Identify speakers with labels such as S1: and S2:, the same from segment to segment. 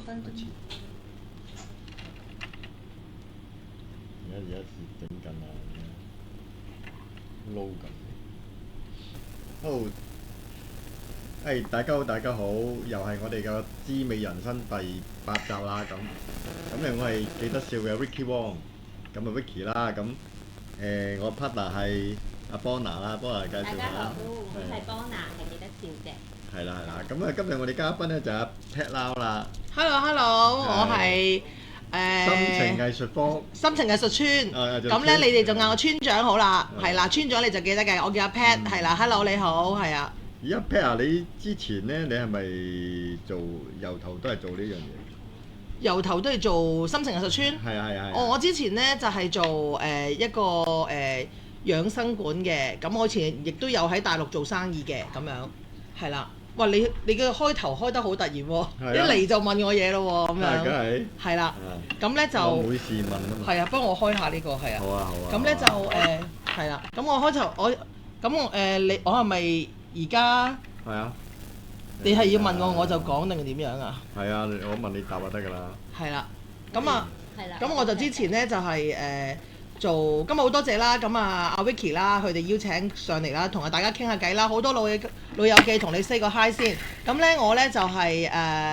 S1: 分鐘。
S2: 而家整緊啊，撈緊。大家好，大家好，又係我哋嘅知味人生第8集啦。咁咧，我係記得笑嘅 Ricky Wong，咁啊 Vicky 啦。我 partner 係阿 Bona 啦，Bona 介紹下啦。
S1: 大家好，我係Bona，係記得笑嘅。
S2: 係啦係啦，咁啊今日我哋嘉賓咧就係阿 Pat Lau 啦。
S3: Hello，我係
S2: 心情藝術科。
S3: 心情藝術村。
S2: 就
S3: 咁咧，
S2: 村
S3: 你哋就嗌我村長好啦，
S2: 係
S3: 係啦，村長你就記得嘅，我叫阿 Pat，係啦，Hello 你好，係啊。
S2: 而家 Pat 啊，你之前咧，你係咪由頭都係做呢樣嘢？
S3: 由頭都係做心情藝術村。
S2: 係啊係啊係啊。
S3: 我之前咧就係做一個養生館嘅，咁我以前亦都有喺大陸做生意嘅，咁樣係啦。哇！你嘅開頭開得好突然喎，一嚟就問我嘢咯喎，咁樣。
S2: 梗係。
S3: 係啦。咁咧就。
S2: 我每事問啊嘛。
S3: 係啊，幫我開下呢個係啊。
S2: 好啊好啊。
S3: 咁咧就係啦。咁我開頭我係咪而家？
S2: 係啊。
S3: 你係要問我就講定點樣啊？
S2: 係啊，我問你答就得㗎啦。
S3: 係啦。咁啊。
S1: 係啦。
S3: 咁我就之前咧就係做，今日好多謝啦，咁啊阿 Vicky 啦，佢哋邀請上嚟啦，同大家傾下偈啦，好多老友記同你 say 個 hi 先。咁咧我咧就係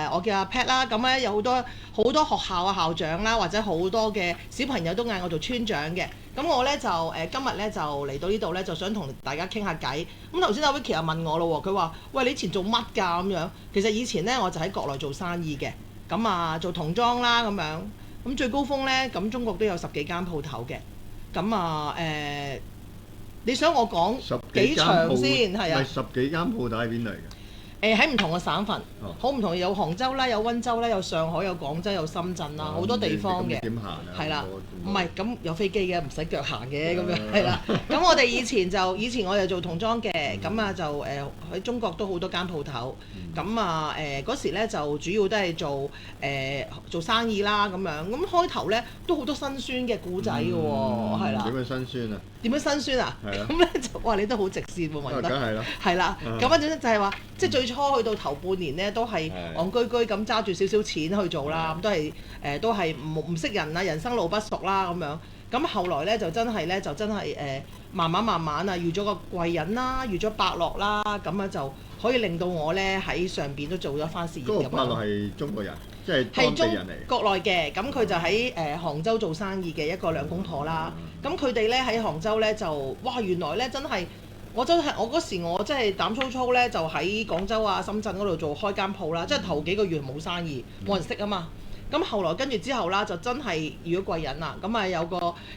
S3: 我叫阿 Pat 啦，咁咧有好多學校啊校長啦，或者好多嘅小朋友都嗌我做村長嘅。咁我咧就今日咧就嚟到呢度咧，就想同大家傾下偈。咁頭先阿 Vicky 又問我咯喎，佢話：喂，你以前做乜㗎咁樣？其實以前咧我就喺國內做生意嘅，咁啊做童裝啦咁樣。咁最高峰咧，咁中國都有10幾間鋪頭嘅。咁啊你想我講幾長先？係啊。
S2: 係10幾間鋪頭喺邊度嚟嘅？
S3: 喺唔同嘅省份，好唔同，有杭州啦，有溫州啦，有上海，有廣州，有深圳啦，好多地方嘅。
S2: 點行啊？
S3: 係啦，唔係咁有飛機嘅，唔使腳行嘅咁樣係啦。咁我哋以前我哋做童裝嘅，咁啊就喺中國都好多間鋪頭。咁啊嗰時咧就主要都係做生意啦咁樣。咁開頭咧都好多辛酸嘅故仔嘅喎，係啦。
S2: 點樣辛酸啊？
S3: 點樣辛酸啊？咁咧就哇你都好直線喎問得。
S2: 梗係啦。
S3: 係啦，咁跟住咧就係話，即係最初去到頭半年咧，都係戇居居咁揸住少少錢去做啦，咁都係唔識人啊，人生路不熟啦咁樣。咁後來咧就真係慢慢啊，遇咗個貴人啦，遇咗伯樂啦，咁啊就可以令到我咧喺上邊都做咗番事業咁樣。
S2: 嗰個伯樂係中國人，即係當地人嚟。
S3: 國內嘅，咁佢就喺杭州做生意嘅一個兩公婆啦。咁佢哋咧喺杭州咧就哇原來咧真係。我嗰時我真係膽粗粗咧，就喺廣州啊、深圳嗰度做開間鋪啦，即係頭幾個月冇生意，冇人識啊嘛。咁後來跟住之後啦，就真係遇咗貴人啦。咁啊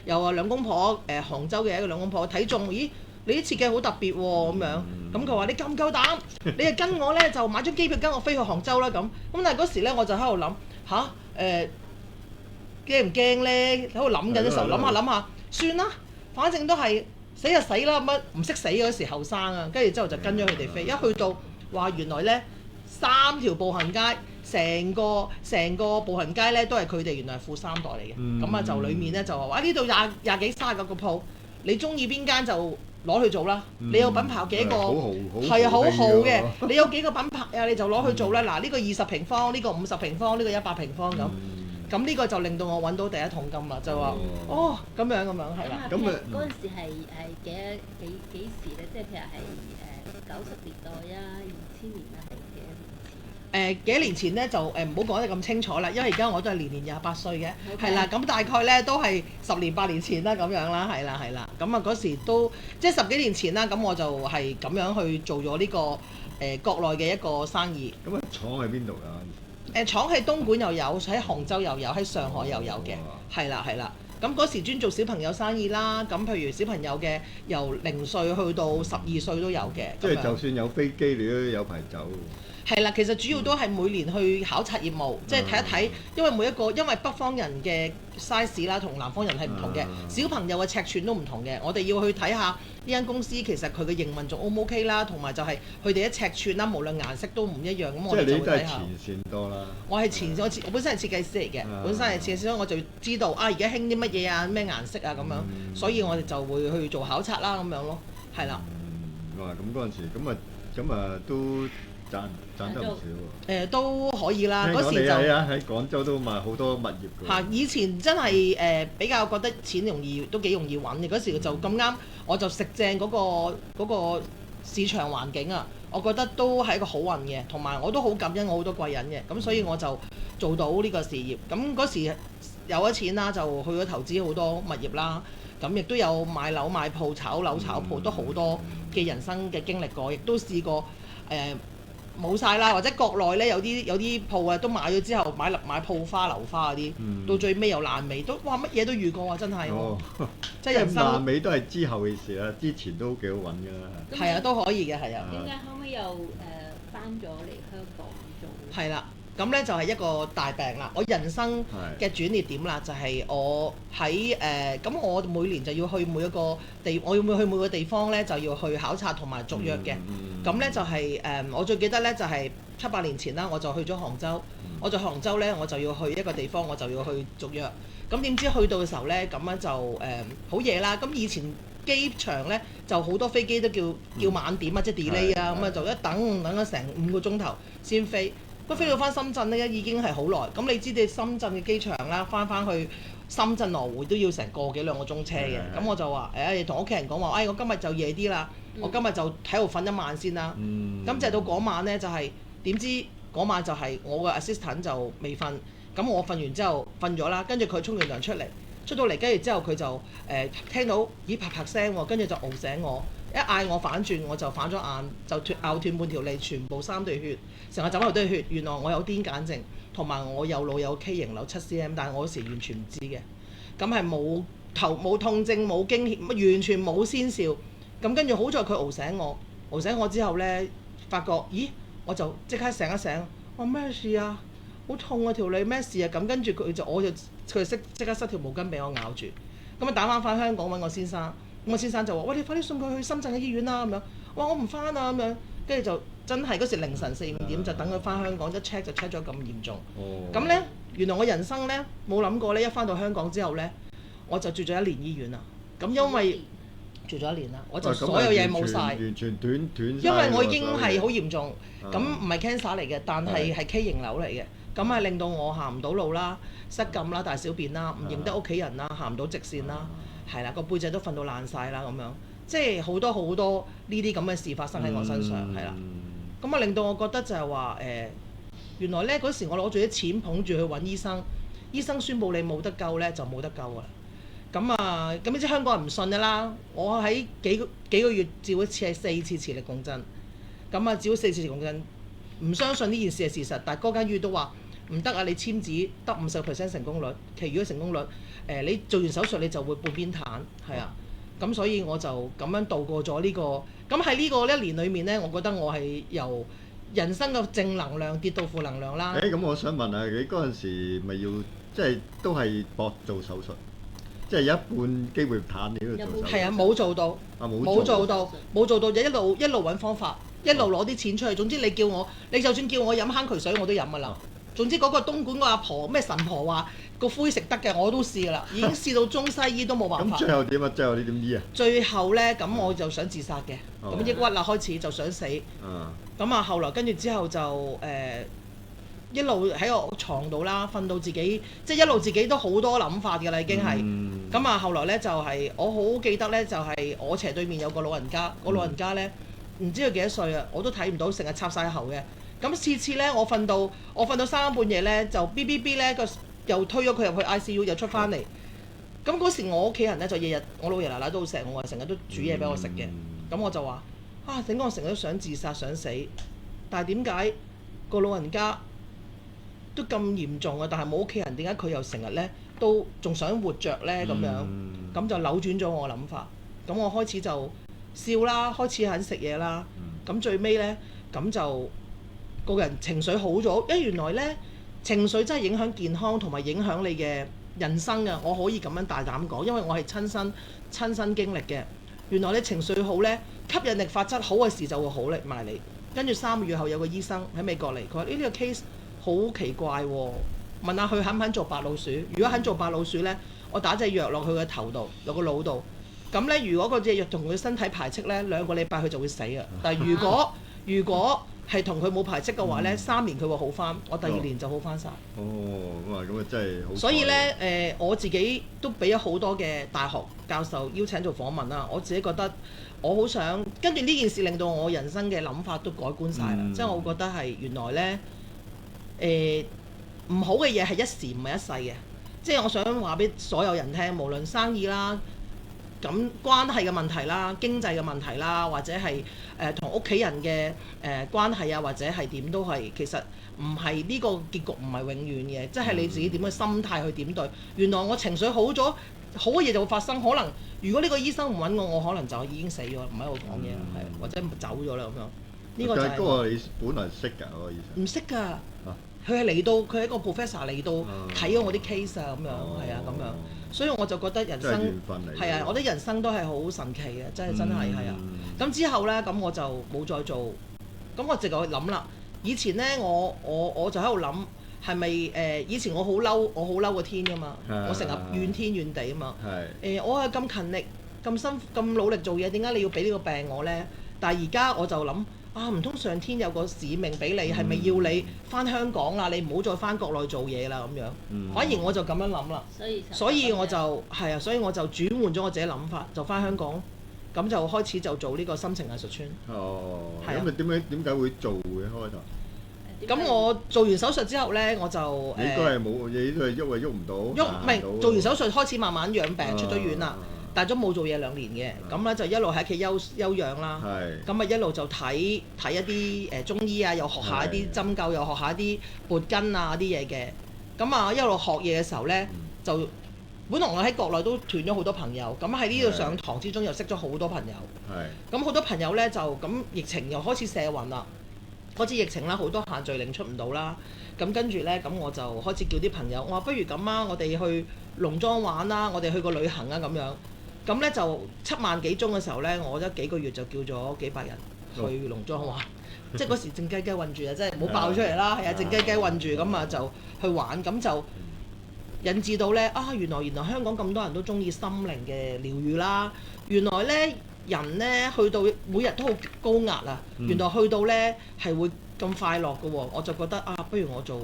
S3: 有兩公婆杭州嘅一個兩公婆睇中，咦你啲設計好特別喎咁樣。咁佢話你夠唔夠膽？你係跟我咧就買張機票跟我飛去杭州啦咁。咁但係嗰時咧我就喺度諗吓，驚唔驚咧？喺度諗緊嘅時候諗下，算啦，反正都係。死就死啦，乜唔識死嗰時後生啊，跟住之後就跟咗佢哋飛，一去到話原來呢3條步行街，成個步行街呢都係佢哋原來係富三代嚟嘅，咁啊就裡面呢就話呢度廿幾30個鋪，你中意邊間就攞去做啦，你有品牌有幾個？係啊，好好嘅，你有幾個品牌啊？你就攞去做啦。嗱呢個20平方，呢個50平方，呢個100平方咁。咁呢個就令到我揾到第一桶金啦，就話咁樣係啦。
S1: 咁啊，嗰陣時係幾時咧？即係譬如係90年代啊、2000年啊，係幾多年前？
S3: 幾年前咧就唔好講得咁清楚啦，因為而家我都係年28歲嘅，係啦。咁大概咧都係10年8年前啦咁樣啦，係啦。咁啊嗰時都即係10幾年前啦，咁我就係咁樣去做咗呢個國內嘅一個生意。
S2: 咁啊廠喺邊度啊？
S3: 廠喺東莞又有，喺杭州又有，喺上海又有嘅，係啦。咁嗰時專做小朋友生意啦，咁譬如小朋友嘅由0歲去到12歲都有嘅。
S2: 即係就算有飛機，你都有排走。
S3: 係啦，其實主要都係每年去考察業務，即係睇一睇，因為北方人嘅 size 啦同南方人係唔同嘅，小朋友嘅尺寸都唔同嘅，我哋要去睇下呢間公司其實佢嘅營運仲 O 唔 OK 啦，同埋就係佢哋嘅尺寸啦，無論顏色都唔一樣，咁我哋就會睇下。
S2: 即係你都係前線多啦。
S3: 我係我本身係設計師嚟嘅，本身係設計師，所以我就知道而家興啲乜嘢啊，咩顏色啊咁樣，所以我哋就會去做考察啦咁樣咯，係啦。
S2: 哇！咁嗰陣時咁啊都賺得唔少喎。
S3: 都可以啦。
S2: 聽講你喺廣州都賣好多物業㗎。
S3: 嚇！以前真係比較覺得錢都幾容易揾嘅，嗰時就咁啱，我就食正嗰個市場環境啊，我覺得都係一個好運嘅，同埋我都好感恩我好多貴人嘅，咁所以我就做到呢個事業。咁嗰時有咗錢啦，就去咗投資好多物業啦，咁亦都有買樓買鋪炒樓炒鋪，都好多嘅人生嘅經歷過，亦都試過冇晒啦，或者國內咧有啲鋪啊，都買咗之後買鋪花樓花嗰啲，到最尾又爛尾，都哇乜嘢都遇過啊！真係，即係人生
S2: 爛尾都係之後嘅事啦，之前都幾好揾㗎啦。
S3: 係啊，都可以嘅，係啊。
S1: 點解後尾又翻咗嚟香港做？
S3: 係啦。咁咧就係一個大病啦！我人生嘅轉捩點啦，就係我喺咁我每年就要去每一個地，我要去每個地方咧就要去考察同埋續約嘅。咁咧就係我最記得咧就係7-8年前啦，我就去咗杭州。我在杭州咧，我就要去一個地方，我就要去續約。咁點知去到嘅時候咧，咁樣就好夜啦。咁以前機場咧就好多飛機都叫晚點啊，即係 delay 啊，咁啊就一等咗成5個鐘頭先飛。不過飛到翻深圳咧，已經係好耐。咁你知你深圳嘅機場啦，翻去深圳來回都要成個幾兩個鐘車嘅。咁我就話同屋企人講話，我今日就夜啲啦，我今日就喺度瞓一晚先啦。咁就到嗰晚咧，就係點知嗰晚就係我個 assistant 就未瞓，咁我瞓完之後瞓咗啦，跟住佢沖完涼出到嚟，跟住之後佢就聽到咦啪啪聲喎，跟住就熬醒我。一嗌我反轉，我就反咗眼，就咬斷半條脷，全部3對血，成個枕頭都係血。原來我有癲癇症，同埋我有腦有畸形瘤7cm，但係我嗰時完全唔知嘅。咁係冇痛症冇驚險，完全冇先兆。咁跟住好在佢熬醒我之後呢，發覺咦，我就即刻醒一醒，我咩事啊？好痛啊條脷，咩事啊？咁跟住佢就即刻塞條毛巾俾我咬住。咁啊打翻香港揾我先生。咁我先生就話：喂，你快啲送佢去深圳嘅醫院啦！咁樣，我唔翻啊！咁樣，跟住就真係嗰時凌晨4-5點就等佢翻香港，一 check 就 check 咗咁嚴重。咁呢，原來我人生呢，冇諗過呢，一翻到香港之後呢，我就住咗1年醫院啦。咁因為住咗1年啦，我就所有嘢冇晒，
S2: 完全斷。
S3: 因為我已經係好嚴重，咁唔係 cancer 嚟嘅，但係畸形瘤嚟嘅。咁係令到我行唔到路啦、失禁啦、大小便啦、唔認得屋企人啦、行唔到直線啦。係啦，個背脊都瞓到爛晒啦，咁樣即係好多呢啲咁嘅事發生喺我身上，係啦。咁啊令到我覺得就係話原來呢嗰時我攞住啲錢捧住去揾醫生，醫生宣佈你冇得救呢，就冇得救㗎啦。咁你知香港人唔信㗎啦。我喺幾個月照一次係4次磁力共振，咁啊照咗4次磁力共振，唔相信呢件事係事實，但係嗰間醫院都話唔得啊！你簽紙得50% 成功率，其餘嘅成功率。你做完手術你就會半邊癱，係啊，咁所以我就咁樣度過咗呢個。咁喺呢個1年裏面呢，我覺得我係由人生嘅正能量跌到負能量啦。
S2: 咁我想問下你嗰陣時咪要即係都係搏做手術，即係有一半機會癱你都做手術。係啊，
S3: 冇做到，冇做到就一路揾方法，一路攞啲錢出去。總之你就算叫我飲坑渠水我都飲㗎啦。總之嗰個東莞個阿婆咩神婆話個灰食得嘅我都試㗎啦，已經試到中西醫都冇辦法。
S2: 咁最後點啊？最後你點醫啊？
S3: 最後呢，咁我就想自殺嘅，咁抑鬱啦開始就想死。咁啊後來跟住之後就一路喺個床度啦，瞓到自己即係一路自己都好多諗法㗎啦已經係。咁啊後來呢，就係我好記得呢，就係我斜對面有個老人家，個老人家呢，唔知佢幾多歲啊，我都睇唔到，成日插晒喉嘅。咁次咧，我瞓到3更半夜咧，就 B 咧又推咗佢入去 ICU， 又出翻嚟。咁嗰時我屋企人咧就日日，我老爺奶奶都好錫我，成日都煮嘢俾我食嘅。咁我就話整我成日都想自殺想死，但係點解個老人家都咁嚴重啊？但係冇屋企人，點解佢又成日咧都仲想活着咧？咁樣咁就扭轉咗我諗法。咁我開始就笑啦，開始肯食嘢啦。咁最尾咧咁就。個人情緒好咗，因為原來呢情緒真係影響健康同埋影響你嘅人生啊！我可以咁樣大膽講，因為我係親身經歷嘅。原來你情緒好呢，吸引力法則好嘅事就會好嚟埋你。跟住3個月後有個醫生喺美國嚟，佢話呢個 case 好奇怪喎，問下佢肯唔肯做白老鼠？如果肯做白老鼠呢，我打隻藥落去個頭度，落個腦度。咁呢，如果嗰隻藥同佢身體排斥呢，2個禮拜佢就會死啊！但係如果係同佢冇排斥嘅話呢，3年佢會好翻，我第2年就好翻晒。
S2: 咁啊真係好。
S3: 所以呢，我自己都俾咗好多嘅大學教授邀請做訪問啦。我自己覺得我好想跟住呢件事，令到我人生嘅諗法都改觀晒啦。即係我覺得係原來呢，唔好嘅嘢係一時唔係一世嘅。即係我想話俾所有人聽，無論生意啦、咁關係嘅問題啦、經濟嘅問題啦，或者係同屋企人嘅關係啊，或者係點都係，其實唔係呢個結局唔係永遠嘅，即係你自己點嘅心態去點對。原來我情緒好咗，好嘅嘢就會發生。可能如果呢個醫生唔揾我，我可能就已經死咗，唔喺度講嘢啦，係或者走咗啦咁樣。呢個就係
S2: 嗰個你本來識㗎嗰個醫生？
S3: 唔識㗎。佢係嚟到，佢係一個 professor 嚟到睇咗我啲 case 啊，咁樣係啊，咁樣，所以我就覺得人生係啊，我覺得人生都係好神奇嘅，真係係啊。咁之後呢，咁我就冇再做，咁我直頭諗啦。以前呢，我就喺度諗係咪以前我好嬲個天㗎嘛，我成日怨天怨地啊嘛。我係咁勤力、咁努力做嘢，點解你要俾呢個病我呢？但係而家我就諗。唔通上天有個使命俾你，係咪要你翻香港啦？你唔好再翻國內做嘢啦咁樣。反而我就咁樣諗啦。所以我就係啊，所以我就轉換咗我自己諗法，就翻香港，咁就開始就做呢個心情藝術村。
S2: 咁你點解會做嘅開頭？
S3: 咁我做完手術之後呢，我就
S2: 應該係冇，你都係喐唔到。
S3: 唔係做完手術開始慢慢養病，出咗院啦。但係都冇做嘢2年嘅，咁咧就一路喺屋企休養啦。咁啊一路就睇一啲中醫啊，又學下一啲針灸，又學下一啲撥筋啊啲嘢嘅。咁啊一路學嘢嘅時候呢，就本來我喺國內都斷咗好多朋友，咁喺呢度上堂之中又識咗好多朋友。咁好多朋友呢，就咁疫情又開始社運啦，開始疫情啦，好多限聚令出唔到啦。咁跟住呢，咁我就開始叫啲朋友，我話不如咁啊，我哋去農莊玩啦，我哋去個旅行啊咁樣。咁咧就7萬幾宗嘅時候咧，我一幾個月就叫咗幾百人去農莊玩，即係嗰時靜雞雞韞住啊，即係冇爆出嚟啦，係啊，靜雞雞韞住咁啊就去玩，咁就引致到咧原來香港咁多人都中意心靈嘅療愈啦，原來咧人咧去到每日都好高壓啊，原來去到咧係會咁快樂嘅喎，我就覺得不如我做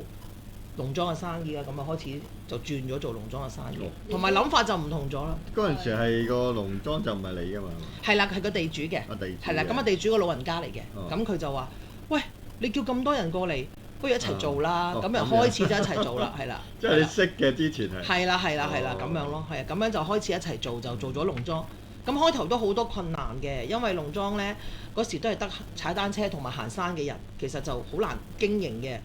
S3: 農莊嘅生意啦，咁啊開始就轉咗做農莊嘅生意，同埋諗法就唔同咗啦。
S2: 嗰陣時係個農莊就唔係你㗎嘛？係
S3: 啦，係個地主嘅。係啦，咁啊地主個老人家嚟嘅，咁佢就話：喂，你叫咁多人過嚟，不如一齊做啦。咁又開始就一齊做啦，係啦。
S2: 即係你識嘅之前係。係
S3: 啦，咁樣咯，係啊，咁樣就開始一齊做，就做咗農莊。咁開頭都好多困難嘅，因為農莊呢嗰時都係得踩單車同埋行山嘅人，其實就好難經營嘅。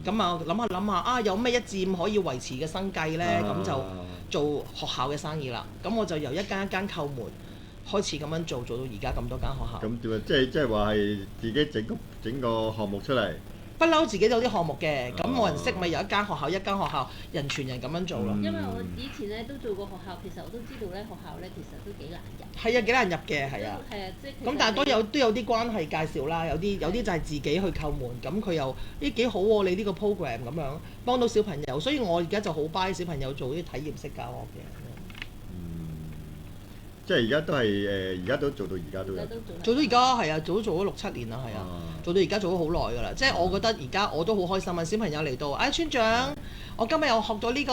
S3: 咁啊諗下有咩一至5可以維持嘅生計呢？咁就做學校嘅生意啦。咁我就由一間一間叩門開始咁樣做到而家咁多間學校。
S2: 咁點啊？即係話係自己整個項目出嚟。
S3: 不嬲自己有啲項目嘅，咁冇人識咪有一間學校人傳人咁樣做咯。
S1: 因為我以前咧都做過學校，其實我都知道咧學校咧其實都幾難入。
S3: 係啊，幾難入嘅，係啊。係啊，即係。咁但係都有啲關係介紹啦，有啲就係自己去叩門，咁佢又幾好喎，你呢個 program 咁樣幫到小朋友，所以我而家就好 buy 小朋友做啲體驗式教學嘅。
S2: 即係而家都係而家都做到而家都有。
S3: 做到而家係啊，做咗6-7年啦，係啊，做到而家做咗好耐㗎啦。即係我覺得而家我都好開心啊！小朋友嚟到，村長，我今日又學到呢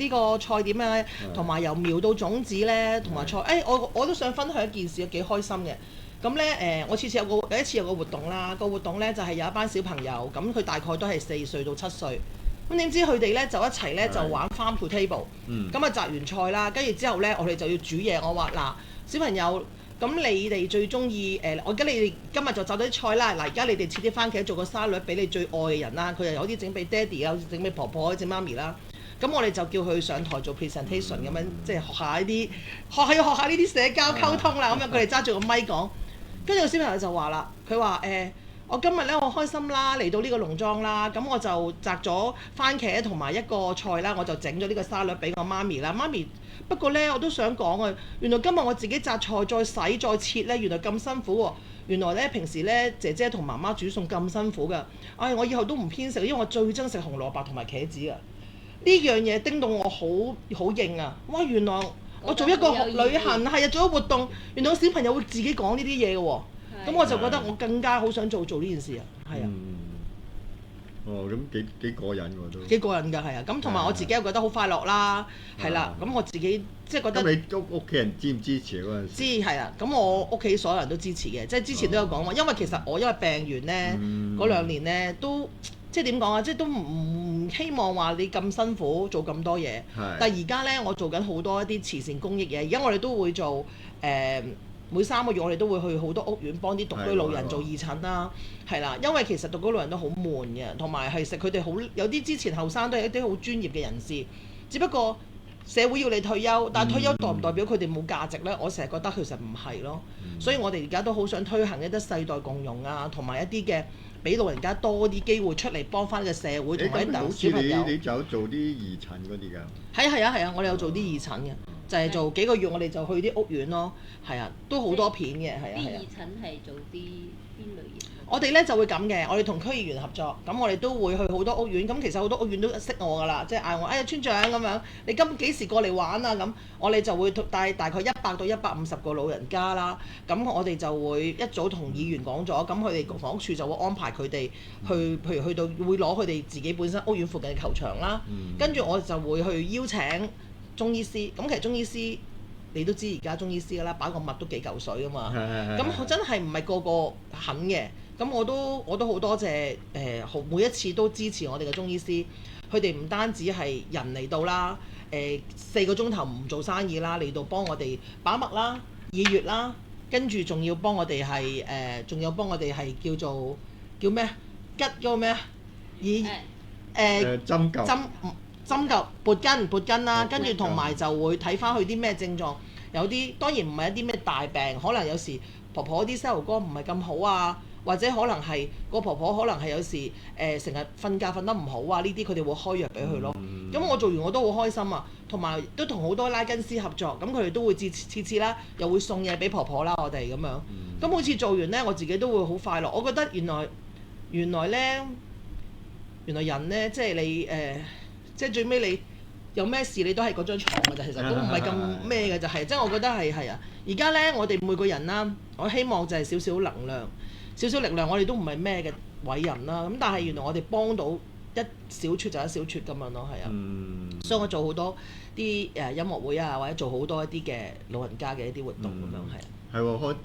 S3: 個菜點樣，同埋由苗到種子咧，同埋菜，我都想分享一件事，幾開心嘅。咁咧我有一次有個活動啦，個活動咧就係有一班小朋友，咁佢大概都係4歲到7歲。咁點知佢哋咧就一齊咧就玩 farm to table，咁啊摘完菜啦，跟住之後咧我哋就要煮嘢。我話嗱，小朋友，咁你哋最中意我而家你哋今日就摘咗啲菜啦。嗱，而家你哋切啲番茄做個沙律俾你最愛嘅人啦。佢又有啲整俾爹哋啊，有啲整俾婆婆，整媽咪啦。咁我哋就叫佢上台做 presentation 咁樣，即係學下呢啲社交溝通啦。咁樣佢哋揸住個咪講，跟住個小朋友就話啦，佢話我今日咧好開心啦，嚟到呢個農莊啦，咁我就摘咗番茄同埋一個菜啦，我就整咗呢個沙律俾我媽咪啦。媽咪，不過咧我都想講啊，原來今日我自己摘菜再洗再切咧，原來咁辛苦喎。原來咧平時咧姐姐同媽媽煮餸咁辛苦㗎。我以後都唔偏食，因為我最憎食紅蘿蔔同埋茄子啊。呢樣嘢叮到我好應啊！哇，原來我做一個旅行係啊，做一個活動，原來個小朋友會自己講呢啲嘢嘅喎。咁我就覺得我更加好想做呢件事啊，係啊。
S2: 哦，咁幾過癮喎都。
S3: 幾過癮㗎，係啊！咁同埋我自己又覺得好快樂啦，係啦。咁我自己即係覺得。
S2: 咁你屋企人支唔支持嗰陣時？
S3: 知係啊，咁我屋企所有人都支持嘅，即係之前都有講話，因為其實我因為病完咧嗰2年咧都即係點講啊，即係都唔希望話你咁辛苦做咁多嘢。但係而家咧，我做緊好多一啲慈善公益嘢，而家我哋都會做每3個月我哋都會去好多屋苑幫啲獨居老人做義診啦，係啦，因為其實獨居老人都好悶嘅，同埋係食佢哋好有啲之前後生都係一啲好專業嘅人士，只不過社會要你退休，但係退休代唔代表佢哋冇價值呢？我成日覺得其實唔係咯，所以我哋而家都好想推行一啲世代共融啊，同埋一啲嘅俾老人家多啲機會出嚟幫翻個社會同埋一啲小朋友。
S2: 你就做啲義診嗰啲㗎？
S3: 係啊，我哋有做啲義診嘅。就係做幾個月，我哋就去啲屋苑咯，係啊，都好多片嘅，係啊。
S1: 啲義診係做啲邊類型？
S3: 我哋咧就會咁嘅，我哋同區議員合作，咁我哋都會去好多屋苑，咁其實好多屋苑都識我㗎啦，即係嗌我，哎呀村長咁樣，你今幾時過嚟玩啊？咁我哋就會帶大概100到150個老人家啦，咁我哋就會一早同議員講咗，咁佢哋房屋處就會安排佢哋去，譬如去到會攞佢哋自己本身屋苑附近嘅球場啦，跟住我就會去邀請中醫師，咁其實中醫師你都知而家中醫師㗎啦，擺個脈都幾嚿水㗎嘛，咁真係唔係個個肯嘅，咁我都好多謝每一次都支持我哋嘅中醫師，佢哋唔單止係人嚟到啦，4個鐘頭唔做生意啦，嚟到幫我哋把脈啦、耳穴啦，跟住仲要幫我哋係仲有幫我哋係叫咩？吉嗰個咩啊？針灸撥筋啦，跟住同埋就會睇翻佢啲咩症狀，有啲當然唔係一啲咩大病，可能有時婆婆啲細路哥唔係咁好啊，或者可能係個婆婆可能係有時成日瞓覺瞓得唔好啊，呢啲佢哋會開藥俾佢咯。咁我做完我都好開心啊，同埋都同好多拉筋師合作，咁佢哋都會次次啦，又會送嘢俾婆婆啦，我哋咁樣。咁每次做完呢，我自己都會好快樂。我覺得原來人呢，即係你即係最尾你有咩事你都係嗰張牀㗎咋，其實都唔係咁咩㗎咋，係即係我覺得係啊。而家呢，我哋每個人啦，我希望就係少少能量、少少力量，我哋都唔係咩嘅偉人啦。咁但係原來我哋幫到一小撮就一小撮咁樣咯，係啊。所以我做好多啲音樂會啊，或者做好多一啲嘅老人家嘅一啲活動咁樣係啊。
S2: 係喎，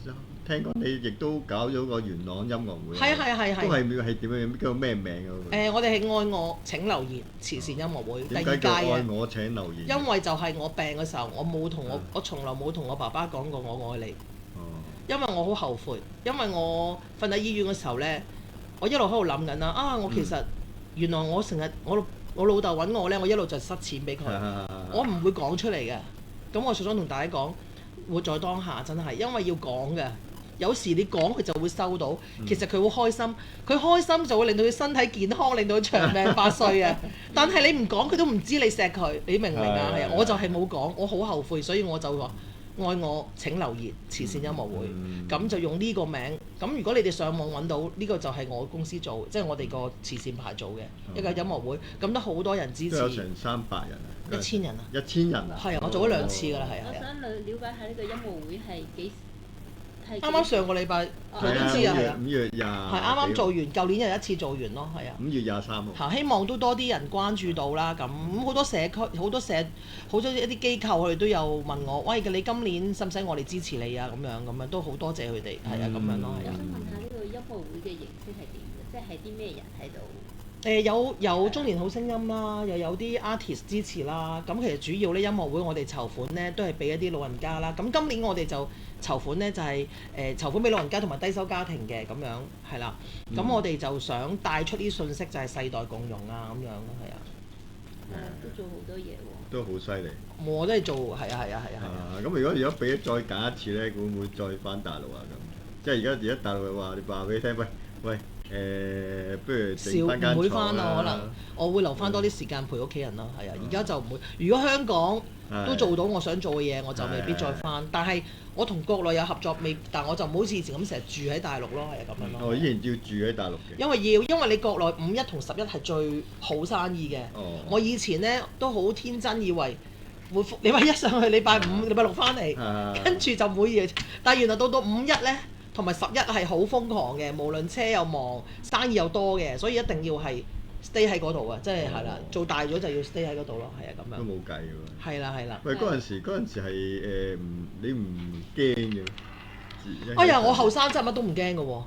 S2: 聽講你亦都搞咗個元朗音樂會。係
S3: 啊。
S2: 都係點樣？叫咩名㗎？
S3: 我哋係愛我請留言慈善音樂會第2屆嘅。
S2: 點解叫愛我請留言？
S3: 因為就係我病嘅時候，我從來冇同我爸爸講過我愛你。因為我好後悔，因為我瞓喺醫院嘅時候呢，我一路喺度諗緊啦。我其實原來我成日我老豆揾我呢，我一路就塞錢俾佢，我唔會講出嚟嘅。咁我就想同大家講，活在當下真係，因為要講嘅。有時你講佢就會收到，其實佢好開心，佢開心就會令到佢身體健康，令到佢長命百歲啊！但係你唔講佢都唔知你錫佢，你明唔明啊？係啊，我就係冇講，我好後悔，所以我就話愛我請留言慈善音樂會，咁就用呢個名。咁如果你哋上網揾到呢個就係我公司做，即係我哋個慈善牌做嘅一個音樂會，咁都好多人支持。
S2: 都有成300人啊
S3: ！1000人啊
S2: ！1000人啊！
S3: 係啊，我做咗2次㗎啦，係啊。
S1: 我想了解下呢個音樂會係幾？
S3: 啱啱上個禮拜我都知啊，係啊，5
S2: 月20
S3: 係啱啱做完，舊年又一次做完咯，係啊。
S2: 5月23號。
S3: 希望都多啲人關注到啦。咁好多社區、好多一啲機構，佢哋都有問我，喂，你今年使唔使我哋支持你啊？咁樣都好多謝佢哋，係啊，咁樣咯，係啊。
S1: 我想問下呢個音樂會嘅形式係點嘅？即係啲咩人喺度？
S3: 有中年好聲音啦，又有啲 artist 支持啦。咁其實主要呢音樂會我哋籌款呢都係俾一啲老人家啦。咁今年我哋就籌款呢，就係籌款俾老人家同埋低收家庭嘅咁樣係啦。咁我哋就想帶出啲信息，就係世代共融啊咁樣咯，係啊。
S1: 都做好多嘢喎。
S2: 都好犀利。
S3: 我都係做係啊。
S2: 咁如果俾再揀一次呢，會唔會再返大陸啊？咁即係而家大陸嘅話，你話俾你聽，喂。不如整翻間廠啦。唔會翻啊，可能我會留翻多啲時間陪屋企人咯。係啊，而家就唔會。如果香港都做到我想做嘅嘢，我就未必再翻。但係我同國內有合作未，但我就唔好似以前咁成日住喺大陸咯，係咁樣咯。依然要住喺大陸嘅。
S3: 因為你國內5、1同11係最好生意嘅。我以前呢都好天真以為會禮拜1上去，禮拜5、禮拜6翻嚟，跟住就唔會嘢。但係原來到5、1呢。同埋11係好瘋狂嘅，無論車又忙，生意又多嘅，所以一定要係 stay 喺嗰度啊，即係係啦，做大咗就要 stay 喺嗰度咯，係啊咁樣。
S2: 都冇計喎。
S3: 係啦係啦。
S2: 喂，嗰陣時係你唔驚嘅？
S3: 哎呀，我後生真係乜都唔驚嘅喎。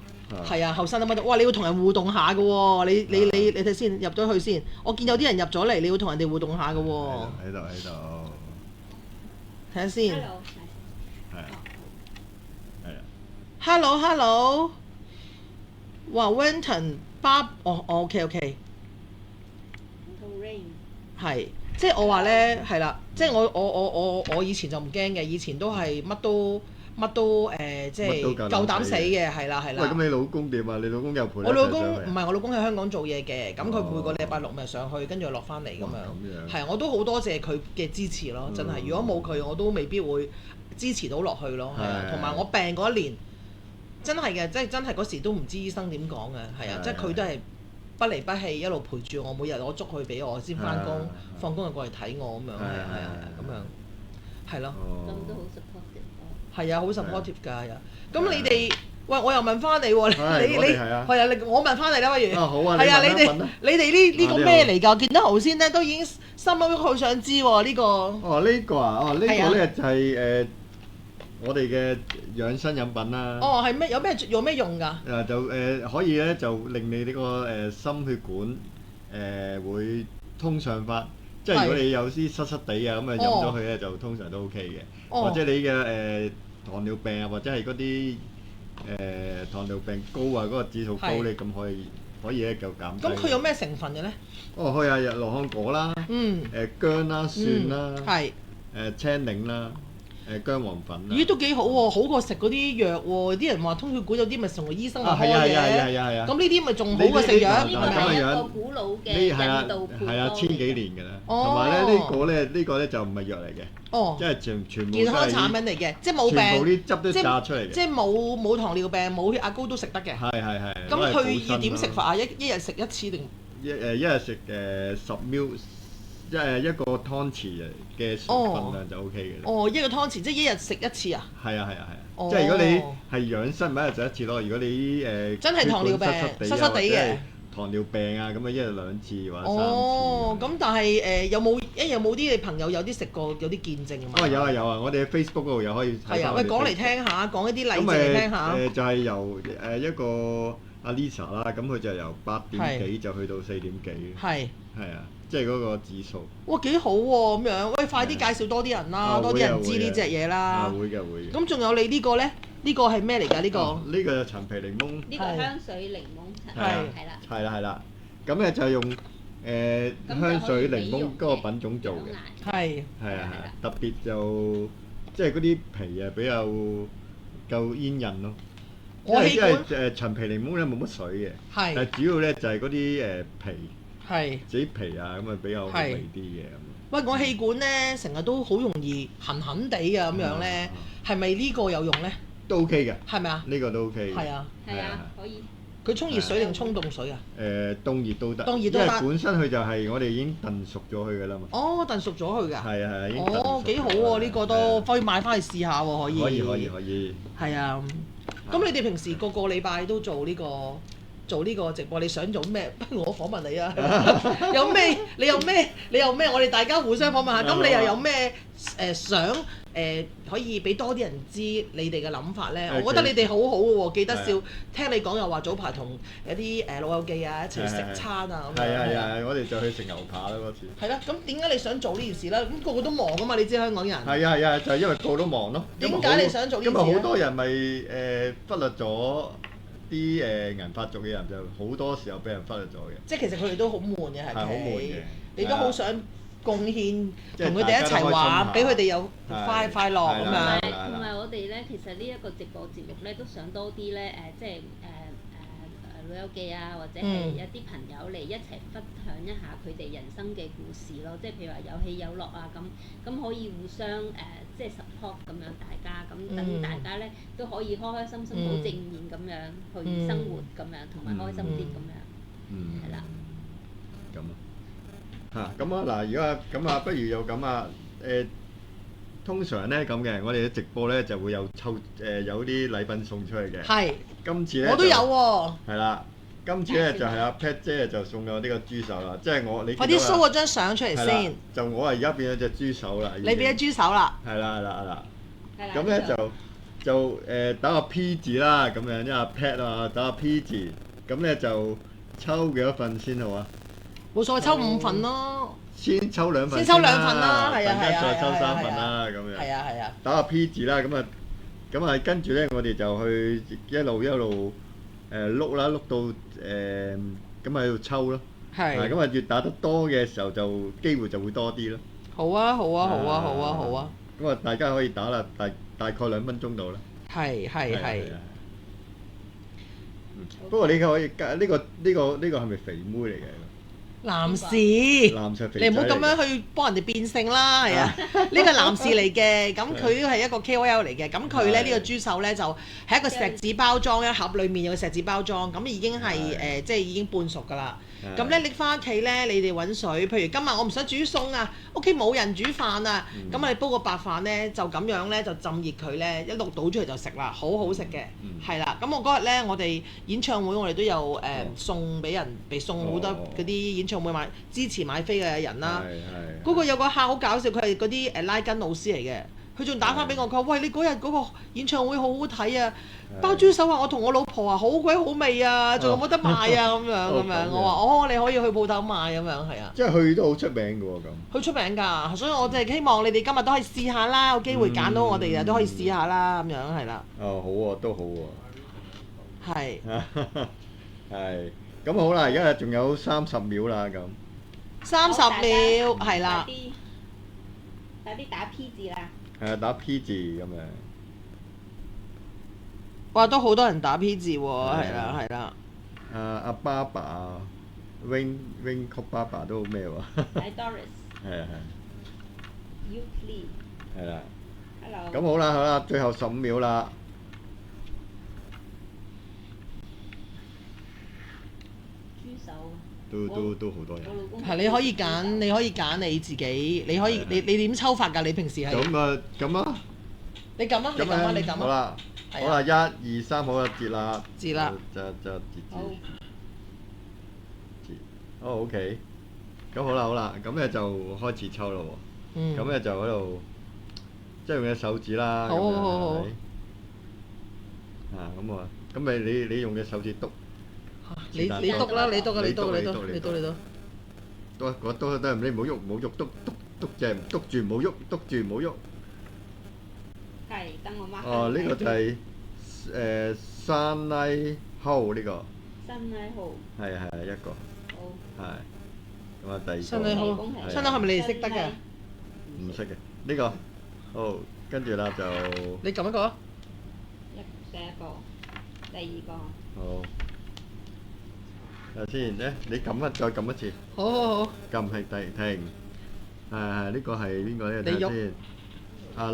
S3: 係啊，後生都乜都，哇！你要同人互動下嘅喎，你睇先入咗去先。我見有啲人入咗嚟，你要同人哋互動下嘅喎。
S2: 喺度。
S3: 睇下先。
S2: 係啊。
S3: Hello。哇 ，Winton OK。係，即係我話咧係啦，即係我以前就唔驚嘅，以前都係乜都即係夠膽死嘅，係啦。
S2: 喂，咁你老公點啊？你老公又陪你？
S3: 我老公唔係，我老公喺香港做嘢嘅，咁佢每個禮拜六咪上去，跟住落翻嚟咁樣。係，我都好多謝佢嘅支持咯，真係。如果冇佢，我都未必會支持到落去咯。係啊，同埋我病嗰一年，真係嘅，即係真係嗰時都唔知醫生點講嘅，係啊，即係佢都係不離不棄一路陪住我，每日攞粥佢俾我先翻工，放工就過嚟睇我咁樣，係咁樣，係咯。
S1: 咁都好 supportive。
S3: 係啊，好 supportive 㗎。咁你哋，喂，我又問翻你喎，你係啊，我問翻你啦，不如。
S2: 好啊。
S3: 係啊，你哋呢個咩嚟㗎？見到頭先咧都已經心都好想知喎呢個。
S2: 呢個咧就係我哋嘅養生飲品啦。
S3: 係咩？有咩用㗎？
S2: 就可以咧，就令你呢個心血管會通暢翻。即係如果你有啲濕濕地啊，咁啊飲咗佢咧就通常都 OK 嘅。或者你嘅糖尿病啊，或者係嗰啲糖尿病高啊，嗰個指數高咧，咁可以咧就減低。
S3: 咁佢有咩成分嘅咧？
S2: 可以啊，羅漢果啦，薑啦、蒜啦，青檸啦。薑黃粉
S3: 咦，都幾好喎，好過食嗰啲藥喎。啲人話通血管有啲咪同個醫生開嘅。
S2: 係啊。
S3: 咁呢啲咪仲好過食藥？
S1: 呢個係一個古老嘅印度配方。
S2: 係啊，千幾年㗎啦。同埋咧呢個咧就唔係藥嚟嘅，即係全部
S3: 健康產品嚟嘅，即係冇病。
S2: 全部啲汁都榨出嚟嘅。
S3: 即係冇糖尿病、冇血壓高都食得嘅。
S2: 係。
S3: 咁佢要點食法啊？一日食一次定？
S2: 一日食10 ml。一個湯匙嘅份量就 OK 嘅。
S3: 一個湯匙即係一日食一次啊？
S2: 係啊。即係如果你係養生，咪一日就一次咯。如果你
S3: 真係糖尿病、濕濕地嘅
S2: 糖尿病啊，咁啊一日2次或者3次。
S3: 咁但係有冇啲你朋友有啲食過有啲見證啊嘛？
S2: 有啊，我哋喺 Facebook 嗰度又可以睇。係啊，
S3: 喂，講嚟聽下，講一啲例子嚟聽下。
S2: 就係由一個阿 Lisa 啦，咁佢就由8點幾就去到4點幾。係啊。即係嗰個指數。哇，幾好喎咁樣！喂，快啲介紹多啲人啦，多啲人知呢隻嘢啦。會嘅。
S3: 咁仲有你呢個咧？呢個係咩嚟㗎？呢個？
S2: 呢個就陳皮檸檬。
S1: 呢個香水檸檬茶。
S2: 係啦。咁咧就用香水檸檬嗰個品種做嘅。係啊。特別就即係嗰啲皮啊比較夠煙韌咯。因為陳皮檸檬咧冇乜水嘅。但係主要咧就係嗰啲皮。自己皮啊，咁啊比較味啲嘅咁。
S3: 喂，我氣管咧成日都好容易痕痕地啊咁樣咧，係咪呢個有用咧？
S2: 都 OK 嘅。
S3: 係咪啊？
S2: 呢個都 OK。
S1: 係啊，可以。
S3: 佢沖熱水定沖凍水啊？
S2: 凍熱都得。
S3: 凍熱都得。
S2: 因為本身佢就係我哋已經燉熟咗佢㗎啦嘛。
S3: 燉熟咗佢㗎。
S2: 係啊，已經。
S3: 幾好喎！呢個都可以買翻去試下喎，可以。
S2: 可以。
S3: 係啊。咁你哋平時個禮拜都做呢個直播，你想做咩？不如我訪問你啊！有咩？你有咩？我哋大家互相訪問下。咁你又有咩想可以俾多啲人知你哋嘅諗法咧？我覺得你哋好好嘅喎，記得笑。聽你講又話早排同有啲老友記啊一齊食餐啊咁樣。
S2: 係，我哋就去食牛扒啦嗰次。
S3: 係啦，咁點解你想做呢件事咧？咁個個都忙㗎嘛，你知香港人。
S2: 係啊，就係因為個個都忙咯。
S3: 點解你想做呢件事？
S2: 因為好多人咪忽略咗。啲銀髮族嘅人就好多時候俾人忽略咗嘅，
S3: 即係其實佢哋都好悶嘅，係
S2: 好悶嘅。
S3: 你都好想貢獻，同佢哋一齊玩，俾佢哋有快樂咁樣。
S1: 同埋我哋咧，其實呢一個直播節目咧，都想多啲咧即係老友記啊，或者係一啲朋友嚟一齊分享一下佢哋人生嘅故事咯。即係譬如話有喜有樂啊，咁可以互相即係 support 咁樣大家，咁等大家咧都可以開開心心、好正面咁樣去生活咁樣，同埋開心啲咁樣，係啦。
S2: 咁啊嗱，如果咁啊，不如又咁啊通常咧咁嘅，我哋嘅直播咧就會有有啲禮品送出去嘅。係。今次咧我都有喎。係啦，今次咧就係阿 Pat 姐就送咗呢個豬手啦，即係你
S3: 快啲 show 嗰張相出嚟
S2: 係啦
S3: 先。
S2: 就我而家變咗隻豬手啦，
S3: 你變咗豬手啦。
S2: 係啦係啦係啦。
S1: 係啦
S2: 咁咧就打個 P 字啦，咁樣因為阿 Pat 啊打個 P 字，咁咧就抽幾多份先好啊？
S3: 冇所謂，抽5份咯。
S2: 先抽2份
S3: 先抽2份啦，係啊
S2: 陣間
S3: 係啊，
S2: 再抽3份啦，咁樣。
S3: 係啊係啊。
S2: 打個 P 字啦，咁啊跟住咧，我哋就去一路碌啦，碌到咁喺度抽咯。
S3: 係。
S2: 咁啊越打得多嘅時候就機會就會多啲咯。
S3: 好啊好啊好啊好啊好啊。
S2: 咁啊大家可以打啦，大概2分鐘到啦。
S3: 係。
S2: 不過你可以呢個係咪肥妹嚟嘅？
S3: 男士，
S2: 男士肥
S3: 你唔好咁樣去幫人哋變性啦，係啊，呢個男士嚟嘅，咁佢係一個 KOL 嚟嘅，咁佢咧呢個豬手咧就係一個錫紙包裝，一盒裡面有個錫紙包裝，咁已經係即係已經半熟㗎啦。咁咧拎翻屋企咧，你哋揾水，譬如今日我唔想煮餸啊，屋企冇人煮飯啊，咁你煲個白飯咧就咁樣咧就浸熱佢咧，一路倒出嚟就食啦，好好食嘅，係啦。咁我嗰日咧我哋演唱會我哋都有送俾人，送好多嗰啲演唱會支持買飛嘅人啦。嗰個有個客好搞笑，佢係嗰啲拉筋老師嚟嘅。佢仲打翻俾我，佢話：喂，你嗰日嗰個演唱會好好睇啊！包豬手啊，我同我老婆啊，好鬼好味啊，仲有冇得賣啊？咁樣，我話：你可以去鋪頭買咁樣，係啊。
S2: 即係去都好出名嘅喎，咁。佢
S3: 出名㗎，所以我就係希望你哋今日都可以試下啦，有機會揀到我哋啊，都可以試下啦，咁樣係啦。
S2: 好喎，都好喎。
S3: 係。
S2: 係。咁好啦，而家仲有30秒啦，咁。
S3: 30秒，係啦。
S1: 快啲打 P 字啦！
S2: 打 P 字咁樣。
S3: 哇！都好多人打 P 字喎，係啦係啦。
S2: 阿爸爸 Wing 曲爸爸都咩喎？
S1: 係 Doris。係。Euclid。
S2: 係啦。
S1: Hello。
S2: 咁好啦，最後15秒啦。
S1: 豬手。
S2: 都好多人。
S3: 係你可以揀你自己，你可以你點抽法㗎？你平時係
S2: 咁啊！
S3: 你撳啊！
S2: 好啦，1、2、3，好啦，截啦。
S3: 截啦。
S2: 截。OK。咁好啦，咁咧就開始抽咯喎。咁咧就喺度，即係用隻手指啦。
S3: 好。
S2: 咁你用隻手指篤。
S3: 你篤啦！你篤。
S2: 篤，你唔好喐，篤正，篤住唔好喐。
S1: 係，等我 mark。
S2: 呢個就係山拉號呢個。
S1: 山拉號。係
S2: 一個。
S1: 好。
S2: 係。咁啊，第二個。
S3: 山拉號係咪你哋識得嘅？
S2: 唔識嘅，呢個。好，跟住啦就。
S3: 你撳一個。
S1: 第一個，第二個。
S2: 好。先咧，你再撳一次。
S3: 好。
S2: 撳係停。呢個係邊個咧？睇下先。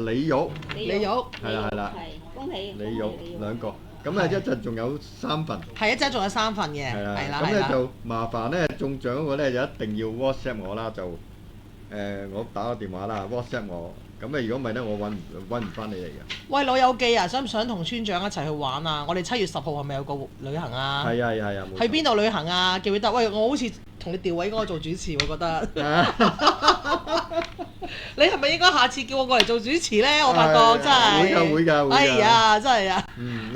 S2: 李玉。係啦。
S1: 恭喜。
S2: 李玉2個。咁咧一陣仲有3份。
S3: 係一陣仲有3份嘅。係啦。
S2: 咁咧就麻煩咧中獎嗰個咧就一定要 WhatsApp 我啦，就我打個電話啦 ，WhatsApp 我。咁如果唔係咧，我揾唔翻你嚟嘅。
S3: 喂，老友記啊，想唔想同村長一齊去玩啊？我哋7月10號係咪有個旅行啊？
S2: 係啊。
S3: 去邊度旅行啊？記唔記得？喂，我好似同你調位嗰個做主持，我覺得。你係咪應該下次叫我過嚟做主持咧？我發覺真係。
S2: 會㗎。
S3: 哎呀，真係啊！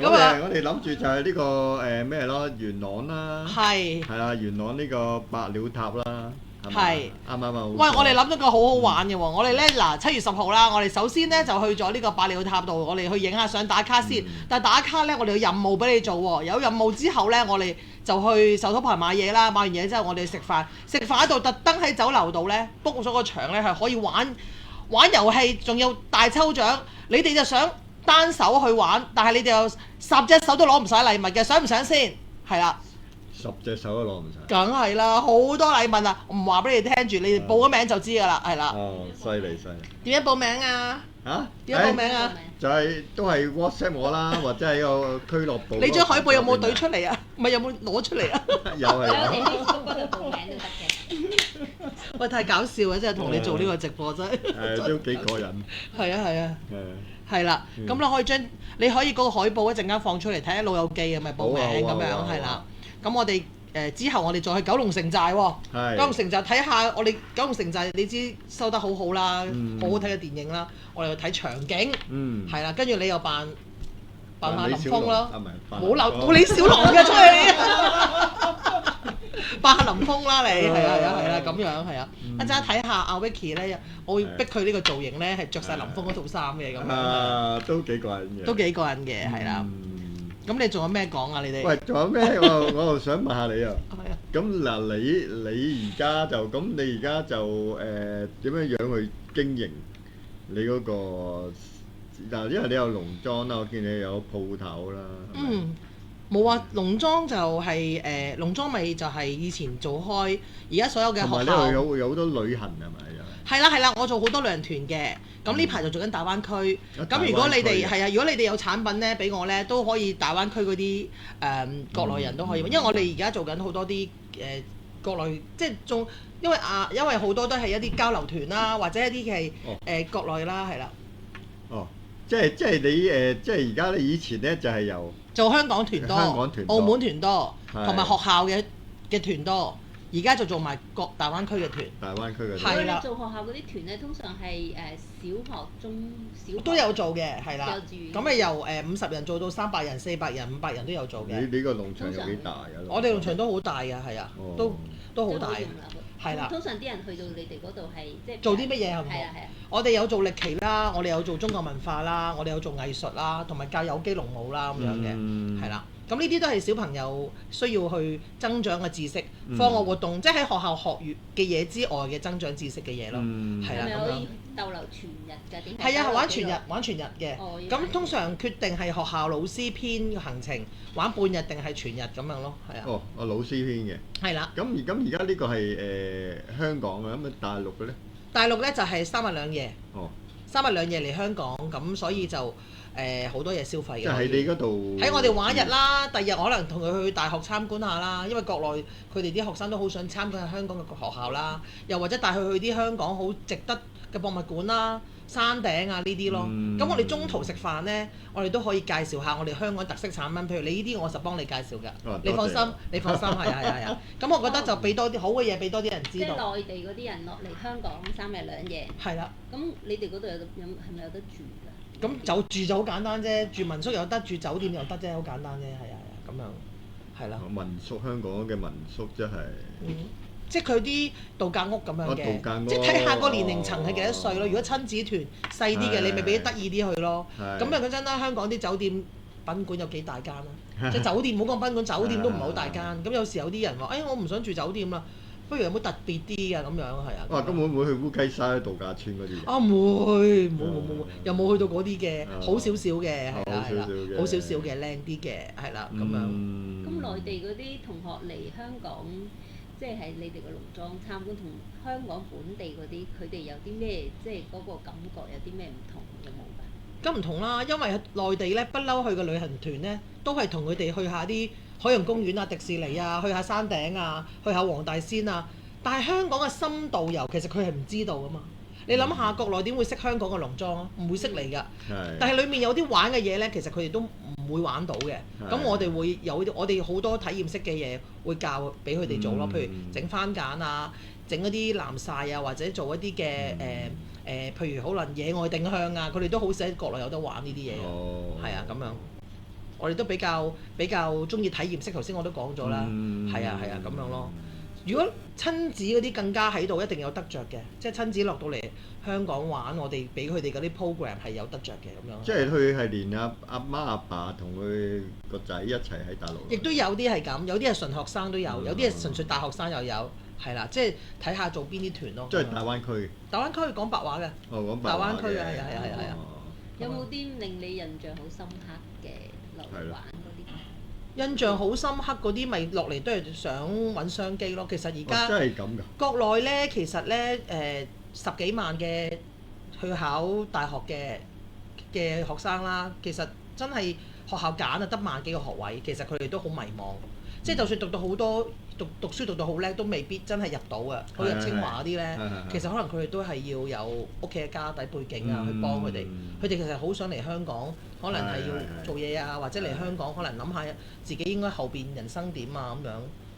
S2: 我哋諗住就係呢個咩咯，元朗啦。
S3: 係。
S2: 係啊，元朗呢個白鳥塔啦。
S3: 係。
S2: 啱。
S3: 喂，我哋諗咗個好好玩嘅喎，我哋咧7月10號啦，我哋首先咧就去咗呢個白鳥塔度，我哋去影下相打卡先。但係打卡咧，我哋有任務俾你做喎。有任務之後咧，我哋就去壽桃牌買嘢啦。買完嘢之後，我哋食飯喺度，特登喺酒樓度咧 book 咗個場咧，係可以玩遊戲，仲有大抽獎。你哋就想單手去玩，但係你哋有10隻手都攞唔晒禮物嘅，想唔想先？係啦。
S2: 10隻手都攞唔晒。
S3: 梗係啦，好多禮物啊！唔話俾你聽住，你哋報咗名就知㗎啦，係啦。
S2: 哦，犀利！
S3: 點樣報名啊？點樣報名啊？
S2: 就係都係 WhatsApp 我啦，或者係個俱樂部。
S3: 你張海報有冇對出嚟啊？唔係有冇攞出嚟啊？
S2: 有係有。
S1: 喺 Facebook 嗰度報名都得嘅。
S3: 喂，太搞笑啊！真係同你做呢個直播真係。
S2: 都幾過癮。
S3: 係啊。係啦，咁你可以嗰個海報一陣間放出嚟睇下老友記係咪報名咁樣係啦。咁我哋之後我哋再去九龍城寨喎，
S2: 係
S3: 九龍城寨睇下我哋九龍城寨，你知收得好好啦，好好睇嘅電影啦，我哋去睇場景，係啦，跟住你又扮下林峯咯，冇李小龍嘅出嚟，扮下林峯啦你，係啦咁樣係啊，一陣睇下阿 Vicky 咧，我會逼佢呢個造型咧係着晒林峯嗰套衫嘅咁樣，
S2: 都幾過癮嘅，
S3: 都幾過癮嘅係啦。咁你仲有咩講啊？你哋？
S2: 喂，仲有咩？我又想問下你啊。咁嗱，你而家就咁，你而家就點樣去經營你嗰個嗱？因為你有農莊啦，我見你有鋪頭啦。
S3: 冇啊！農莊就係農莊咪就係以前做開，而家所有嘅學校。同埋
S2: 呢度有好多旅行係咪？
S3: 係啦，我做好多旅行團嘅。咁呢排就做緊大灣區。咁如果你哋係啊，如果你哋有產品咧，俾我咧都可以大灣區嗰啲國內人都可以，因為我哋而家做緊好多啲國內，即係仲因為好多都係一啲交流團啦，或者一啲係國內啦，係啦。
S2: 哦，即係你即係而家你以前咧就係由
S3: 做香港團多，澳門團多，同埋學校嘅團多。而家就做埋大灣區嘅團，
S2: 大灣區嘅
S1: 團。係啦，做學校嗰啲團咧，通常係小學、中小
S3: 都有做嘅，係啦。咁咪由50人做到300人、400人、500人都有做嘅。
S2: 你個農場有幾大啊？
S3: 我哋農場都好大㗎，係啊，都好大。係啦。
S1: 通常啲人去到你哋嗰度係即係
S3: 做啲乜嘢係唔？
S1: 係啊。
S3: 我哋有做歷奇啦，我哋有做中國文化啦，我哋有做藝術啦，同埋教有機農務啦咁樣嘅，係啦。咁呢啲都係小朋友需要去增長嘅知識，課外活動，即係喺學校學完嘅嘢之外嘅增長知識嘅嘢咯，係啦咁樣。係咪可以
S1: 逗留全日㗎？點解？
S3: 係啊，玩全日嘅。咁通常決定係學校老師編行程，玩半日定係全日咁樣咯，係啊。
S2: 老師編嘅。係啦。咁而家呢個係香港嘅，咁大陸嘅咧？大陸
S3: 咧就係3日2夜。3日2夜嚟香港，咁所以就好多嘢消費嘅。即係
S2: 喺你嗰度。
S3: 喺我哋玩日啦，第日可能同佢去大學參觀下啦，因為國內佢哋啲學生都好想參觀下香港嘅學校啦，又或者帶佢去啲香港好值得嘅博物館啦、山頂啊呢啲咯。咁我哋中途食飯呢，我哋都可以介紹下我哋香港特色產品，譬如你呢啲我實幫你介紹㗎。你放心，係啊。咁我覺得就俾多啲好嘅嘢，俾多啲人知道。
S1: 即係內地嗰啲人落嚟香港3日2夜。
S3: 係啦。
S1: 咁你哋嗰度係咪有得住㗎？
S3: 咁就住就好簡單啫，住民宿有得，住酒店又得啫，好簡單啫，係啊，咁樣係啦。
S2: 民宿香港嘅民宿真係，
S3: 即係佢啲度假屋咁樣嘅，即係睇下個年齡層係幾多歲咯。如果親子團細啲嘅，你咪俾啲得意啲去咯。咁又講真啦，香港啲酒店賓館有幾大間啦？即係酒店唔好講賓館，酒店都唔係好大間。咁有時有啲人話：我唔想住酒店啦。不如有冇特別啲嘅咁樣係啊？
S2: 咁會唔會去烏雞沙度假村嗰啲？
S3: 唔會，冇，又冇去到嗰啲嘅，好少少嘅，係啦，好少少嘅，靚啲嘅，係啦，咁樣。
S1: 咁內地嗰啲同學嚟香港，即係喺你哋個農莊參觀，同香港本地嗰啲，佢哋有啲咩，即係嗰個感覺有啲咩唔同有冇㗎？
S3: 咁唔同啦，因為內地咧不嬲去嘅旅行團咧，都係同佢哋去下啲海洋公園啊、迪士尼啊，去下山頂啊，去下黃大仙啊。但係香港嘅深度遊其實佢係唔知道㗎嘛。你諗下，國內點會識香港嘅農莊啊？唔會識你㗎。但係裡面有啲玩嘅嘢咧，其實佢哋都唔會玩到嘅。咁我哋會有我哋好多體驗式嘅嘢會教俾佢哋做咯。譬如整番梘啊，整一啲藍曬啊，或者做一啲嘅譬如可能野外定向啊，佢哋都好少喺國內有得玩呢啲嘢嘅。係啊，咁樣。我哋都比較中意體驗式，頭先我都講咗啦，係啊咁樣咯。如果親子嗰啲更加喺度，一定有得着嘅，即係親子落到嚟香港玩，我哋俾佢哋嗰啲 program 係有得着嘅咁樣。
S2: 即係佢係連阿媽阿爸同佢個仔一齊喺大陸。
S3: 亦都有啲係咁，有啲係純學生都有，有啲係純粹大學生又有，係啦，即係睇下做邊啲團咯。
S2: 即係大灣區。大灣
S3: 區講白話嘅。
S2: 講白話嘅。大
S3: 灣區啊，係啊。
S1: 有冇啲令你印象好深刻嘅落嚟玩嗰啲？
S3: 印象好深刻嗰啲咪落嚟都係想揾商機咯。其實而家
S2: 真係咁㗎。
S3: 國內咧，其實咧10幾萬嘅去考大學嘅學生啦，其實真係學校揀啊得萬幾個學位，其實佢哋都好迷茫。即係就算讀到好多讀書讀到好叻，都未必真係入到啊。好似清華嗰啲咧，其實可能佢哋都係要有屋企嘅家底背景啊，去幫佢哋。佢哋其實好想嚟香港，可能係要做嘢啊，或者嚟香港可能諗下自己應該後邊人生點啊咁樣，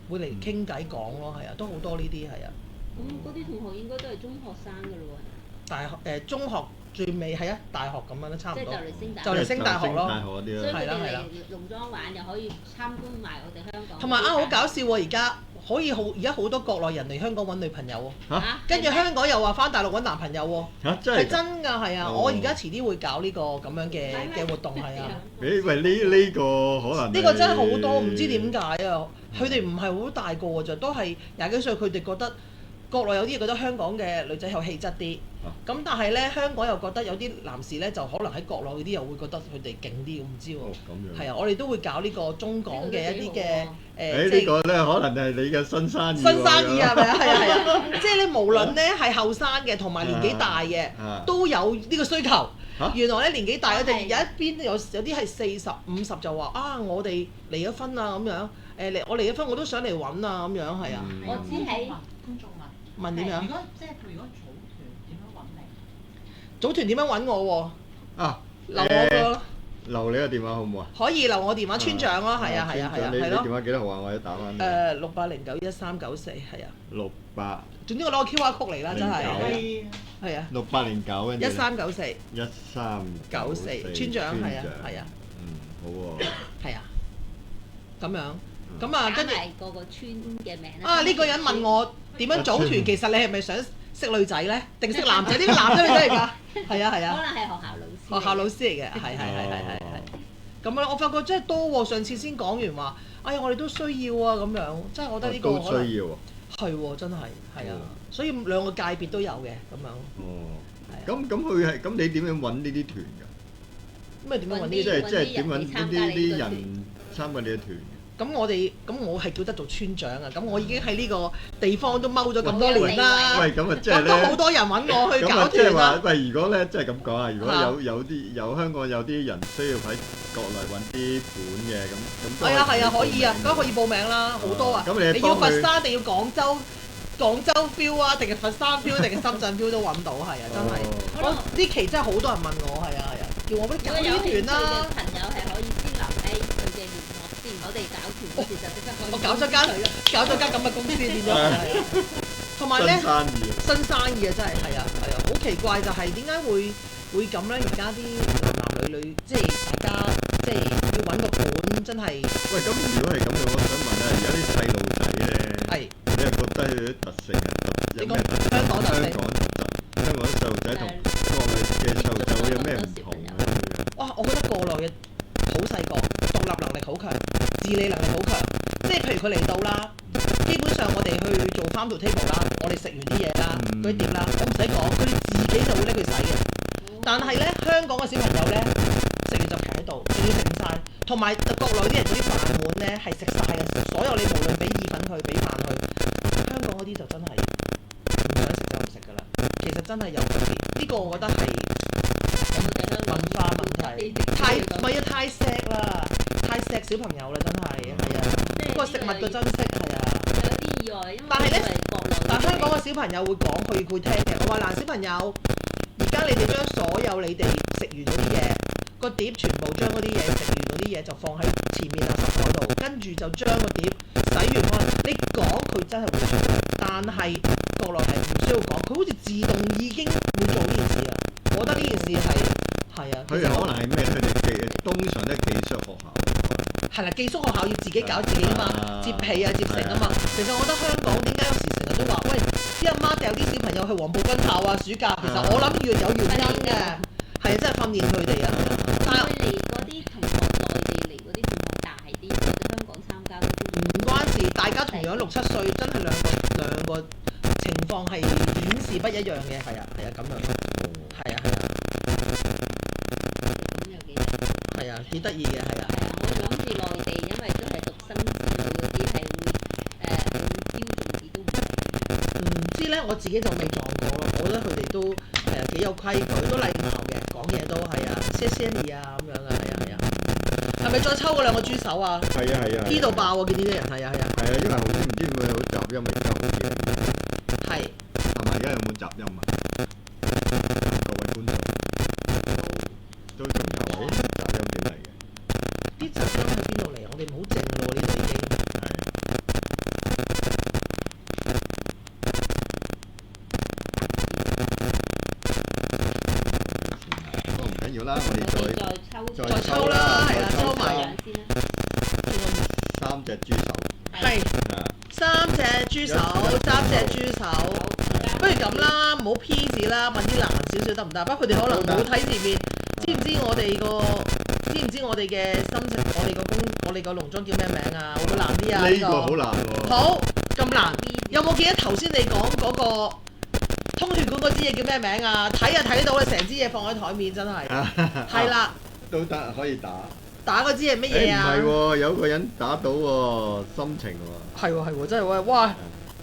S3: 會嚟傾偈講咯，係啊，都好多呢啲係啊。
S1: 咁嗰啲同學應該都係中學生㗎咯喎。
S3: 大學中學最尾係啊，大學咁樣都差唔多。
S1: 即係就嚟升大學。
S3: 就嚟升大學咯。
S2: 大學嗰啲
S1: 所以
S2: 咯。
S1: 佢哋嚟農莊玩又可以參觀埋我哋香港。
S3: 同埋好搞笑喎！而家可以而家好多國內人嚟香港揾女朋友喎。
S2: 嚇！
S3: 跟住香港又話翻大陸揾男朋友喎。
S2: 嚇！真係
S3: 係真㗎，係啊！我而家遲啲會搞呢個咁樣嘅活動，係啊。
S2: 喂，呢個可能
S3: 呢個真係好多，唔知點解啊！佢哋唔係好大個㗎咋，都係廿幾歲，佢哋覺得。國內有啲嘢覺得香港嘅女仔有氣質啲，咁但係咧香港又覺得有啲男士咧就可能喺國內嗰啲又會覺得佢哋勁啲，我唔知喎。
S2: 咁樣。係
S3: 啊，我哋都會搞呢個中港嘅一啲嘅
S2: 呢個咧可能係你嘅新生意。
S3: 新生意係咪啊？係啊！即係你無論咧係後生嘅同埋年紀大嘅，都有呢個需求。原來咧年紀大嘅，有一邊有啲係40、50就話啊，我哋離咗婚啊咁樣，我離咗婚我都想嚟揾啊咁樣，係啊。
S1: 我知喺
S4: 觀眾
S3: 問點樣？
S4: 如果組團點樣揾你？
S3: 組團點樣揾我喎？
S2: 啊，
S3: 留我個
S2: 留你個電話好唔好啊？
S3: 可以留我電話，村長咯，係啊係啊係啊，
S2: 你
S3: 係咯。
S2: 電話幾多號啊？我一打翻。
S3: 68091394係啊。
S2: 68。
S3: 總之我攞 QR code 嚟啦，真係。係啊。
S2: 6809跟住。
S3: 1394。
S2: 1394。
S3: 村長係啊係啊。
S2: 好喎。
S3: 係啊。咁樣。咁啊，跟住
S1: 個個村嘅名
S3: 啊！呢個人問我點樣組團，其實你係咪想識女仔咧，定識男仔？呢個男仔女仔嚟㗎？係啊係啊。
S1: 可能係學校老師。
S3: 學校老師嚟嘅，係。咁啊，我發覺真係多喎！上次先講完話，哎呀，我哋都需要啊咁樣，真係我覺得呢個可能
S2: 都需要喎。
S3: 係喎，真係係啊，所以兩個界別都有嘅咁樣。
S2: 哦。咁佢係咁，你點樣揾呢啲團㗎？
S3: 咩點樣揾呢啲？
S2: 即係點揾呢啲人參加你嘅團？
S3: 咁我係叫得做村長啊！咁我已經喺呢個地方都踎咗咁多年啦。
S2: 喂，咁啊即係咧，
S3: 都好多人揾我去搞
S2: 即係話，
S3: 團啦。
S2: 喂，如果咧即係咁講啊，如果有香港有啲人需要喺國內揾啲款嘅咁，
S3: 係啊可以啊，咁可以報名啦，好多啊。
S2: 咁
S3: 你要佛山定要廣州 feel 啊，定係佛山 feel 定係深圳 feel 都揾到，係啊，真係。呢期真係好多人問我，係啊，叫我俾搞呢啲團啦。
S1: 朋友係可以先留低佢嘅聯絡先，我哋搞團嗰時就即刻可以。
S3: 我搞咗間咁嘅公司變咗，係啊。同埋咧，新生意啊，真係係啊，好奇怪就係點解會咁咧？而家啲男女即係大家即係要揾個伴，真係。
S2: 喂，咁如果係咁嘅，我想問啊，而家啲細路仔咧，你係覺得佢啲特性啊？
S3: 你講香港特性。
S2: 香港啲細路仔同國內嘅細路仔會有咩唔同啊？
S3: 哇！我覺得國內嘅好細個，獨立能力好強，自理能力好強。即係譬如佢嚟到啦，基本上我哋去做 farm to table 啦，我哋食完啲嘢啦，嗰啲碟啦，我唔使講，佢哋自己就會拎佢洗嘅。但係咧，香港嘅小朋友咧，食完就企喺度，仲要食唔晒。同埋國內啲人嗰啲飯碗咧係食晒嘅，所有你無論俾意粉佢，俾飯佢，香港嗰啲就真係唔想食就唔食㗎啦。其實真係有分別，呢個我覺得係文化問題，太錫啦，太錫小朋友啦，真係係啊。嗰個食物嘅珍惜係啊。
S1: 有啲意外，因為
S3: 但係咧，但香港嘅小朋友會講，佢會聽嘅。我話嗱，小朋友，而家你哋將所有你哋食完嗰啲嘢，個碟全部將嗰啲嘢食完嗰啲嘢就放喺前面啊十台度，跟住就將個碟洗完可能你講佢真係會做，但係國內係唔需要講，佢好似自動已經會做呢件事啊！我覺得呢件事係啊。
S2: 佢哋可能係咩？佢哋通常都係寄宿學校。
S3: 係啦，寄宿學校要自己搞自己啊嘛，接被啊接成啊嘛。其實我覺得香港點解有時成日都話，喂，啲阿媽掉啲小朋友去黃埔軍校啊，暑假其實我諗要有原因嘅，係啊，真係訓練佢哋啊。
S1: 但係嚟嗰啲同學，內地嚟嗰啲同學大啲，或者香港參加嗰啲
S3: 唔關事，大家同樣6、7歲，真係兩個情況係顯示不一樣嘅，係啊咁樣，係啊。
S1: 咁又幾得意。
S3: 係啊，幾得意嘅，係啊。
S1: 我諗住內地，因為都係獨生子女嗰啲，係會招重啲都唔係。
S3: 唔知咧，我自己就未撞過咯。我覺得佢哋都幾有規矩，都禮貌嘅，講嘢都係啊，謝謝你啊咁樣啊，係啊。係咪再抽嗰兩個豬手啊？
S2: 係啊。
S3: P 到爆喎！見呢啲人係啊。
S2: 係啊，因為頭先唔知會有雜音嚟㗎，好似
S3: 係
S2: 係咪？而家有冇雜音啊？各位觀眾都仲有雜音點嚟嘅？
S3: 啲雜音喺邊度嚟？我哋唔好靜咯，呢度已經。
S2: 都唔緊要啦，我哋
S3: 再抽啦，係啦，抽埋
S1: 樣先啦。
S2: 三隻豬手。
S3: 係三隻豬手，三隻豬手。不如咁啦，唔好 P 字啦，問啲難少少得唔得？不過佢哋可能冇睇前面，知唔知我哋嘅心情？我哋個農莊叫咩名啊？會唔會難啲啊？
S2: 呢個好難喎。
S3: 好咁難，有冇記得頭先你講嗰個通血管嗰支嘢叫咩名啊？睇啊睇到你成支嘢放喺台面，真係係啦，
S2: 都得可以打。
S3: 打嗰支係乜嘢啊？
S2: 唔係喎，有個人打到喎，心情喎。
S3: 係喎，真係喎，哇！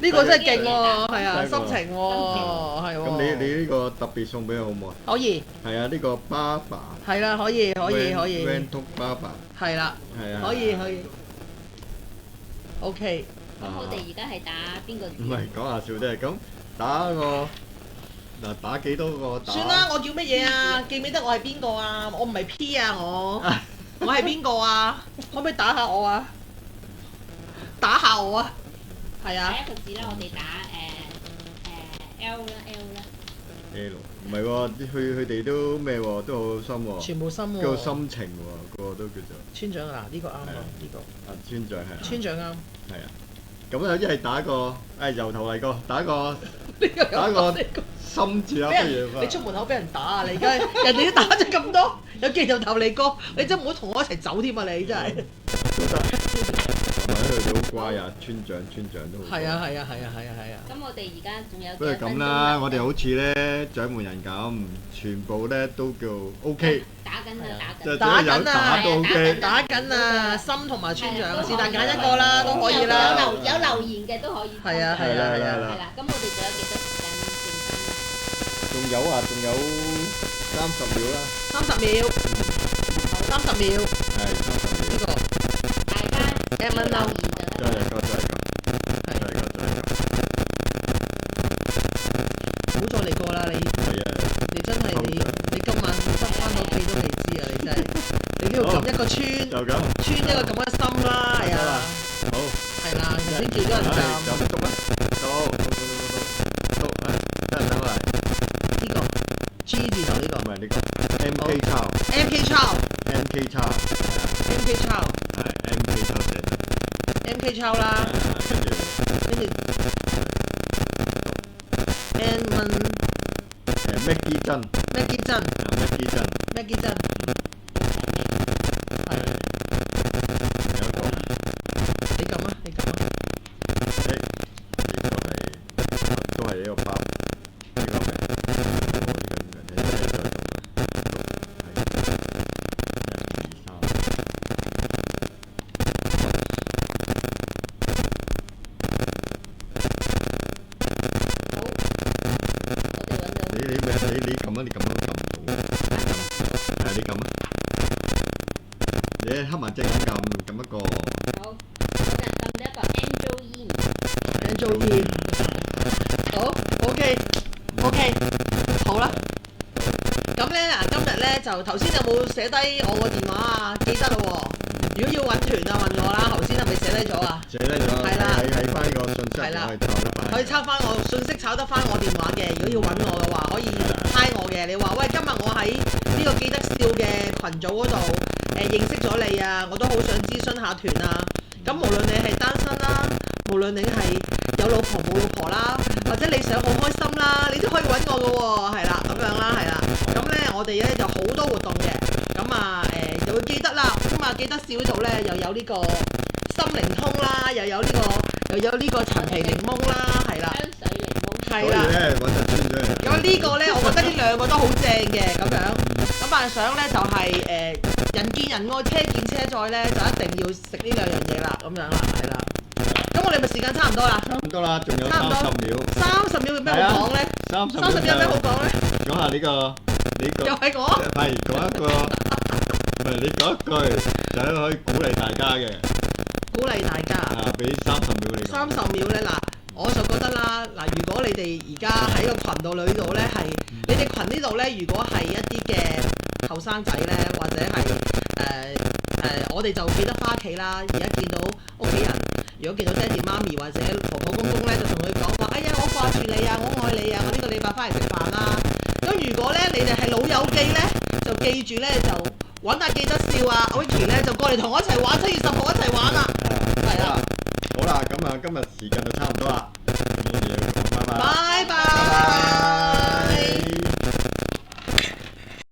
S3: 呢個真係勁喎，係啊，心情喎，係喎。
S2: 咁你呢個特別送俾我好唔好啊？
S3: 可以。
S2: 係啊，呢個爸爸。
S3: 係啦，可以。
S2: Van Tok 爸爸。
S3: 係啦。
S2: 係啊。
S3: 可以。OK。
S1: 咁我哋而家係打邊個字？
S2: 唔係講下笑啫，咁打個嗱打幾多個打？
S3: 算啦，我叫乜嘢啊？記唔記得我係邊個啊？我唔係 P 啊，我係邊個啊？可唔可以打下我啊？打下我啊！係啊。
S1: 第一個字啦，我哋打L 啦
S2: L 唔係喎，佢哋都咩喎，都好深喎。
S3: 全部深喎。
S2: 叫做心情喎，個個都叫做。
S3: 村長啊，呢個啱啊，呢個。
S2: 啊，村長係啊。
S3: 村長啱。
S2: 係啊。咁啊，一係打個由頭嚟過，打個心字啦，不如。
S3: 你出門口俾人打啊！你而家人哋都打咗咁多，有幾由頭嚟過，你真唔好同我一齊走添啊！你真係。
S2: 都得。佢哋好乖啊，村長都好。係啊。
S1: 咁我哋而家仲有幾
S2: 不如咁啦，我哋好似咧掌門人咁，全部咧都叫 OK。
S1: 打緊啦，
S2: 打都 OK。
S3: 打緊啊！心同埋村長，是但揀一個啦，都可以啦。
S1: 有留言嘅都可以。
S3: 係啊。
S1: 係啦，咁我哋仲有幾多時間剩翻？
S2: 仲有30秒啦。
S3: 30秒。30秒。
S2: 係30秒。
S3: 呢個。
S1: 大家留言就得。
S2: 再嚟個。
S3: 唔好再嚟過啦！你真係你今晚執翻屋企都未知啊！你真係你都要撳一個村，
S2: 就咁
S3: 村一個咁嘅心啦，係啊！
S2: 好。
S3: 係啦，頭先叫咗人撳。
S2: 有乜捉啊？到，得嚟。
S3: 呢個 G 字頭呢個。
S2: 唔係呢個 MK 抄。
S3: MK 抄。
S2: MK 抄。
S3: MK 抄。
S2: 係 MK 抄寫。
S3: MK 抄啦。跟住。
S2: Maggie 真。
S3: Maggie 真。
S2: Maggie 真。係。有一個。
S3: 你撳啊！
S2: 呢個係都係一個包。呢個係。你撳啊！你撳唔到。係你撳啊！你黑埋隻眼撳一個。
S1: 好，我就撳咗一個
S3: Angel Yin。好 ，OK，好啦。咁咧嗱，今日咧就頭先有冇寫低我個電話啊？記得咯喎。如果要揾團啊，問我啦。頭先係咪寫低咗啊？
S2: 寫低咗。係啦。喺翻個信息
S3: 可以抄翻我信息，抄得翻我電話嘅。如果要揾我嘅話，可以猜我嘅。你話喂，今日我喺呢個記得笑嘅群組嗰度認識咗你啊，我都好想諮詢下團啊。咁無論你係單身啦，無論你係有老婆冇老婆啦，或者你想好開心啦，你都可以揾我嘅喎。係啦，咁樣啦，係啦。咁咧我哋咧就好多活動嘅。咁啊就會記得啦。咁啊記得笑呢度咧又有呢個心靈通啦，又有呢個陳皮檸檬啦，係啦。
S1: 香水檸檬。
S3: 係啦。咁呢個咧，我覺得呢兩個都好正嘅咁樣。咁啊想咧就係人見人愛，車見車載咧，就一定要食呢兩樣嘢啦，咁樣啦，係啦。咁我哋咪時間差唔多啦。
S2: 差唔多啦，仲有30秒。
S3: 30秒有咩好講咧？30秒有咩好講咧？
S2: 講下呢個。
S3: 又係我。
S2: 係講一個，唔係你講一句，就可以鼓勵大家嘅。
S3: 鼓勵大家。
S2: 啊，俾30秒你講。
S3: 30秒呢，嗱，我就覺得啦，嗱，如果你哋而家喺個群度裏度呢，係你哋群呢度呢，如果係一啲嘅後生仔呢，或者係我哋就記得翻屋企啦。而家見到屋企人，如果見到爹哋媽咪或者婆婆公公呢，就同佢講話：哎呀，我掛住你啊，我愛你啊，我呢個禮拜翻嚟食飯啦。咁如果呢，你哋係老友記呢，就記住呢，就揾阿記得笑啊，Vicky 呢，就過嚟同我一齊玩，7月10號一齊玩啦。係啊。
S2: 好啦，咁啊，今日時間就差唔多啦。我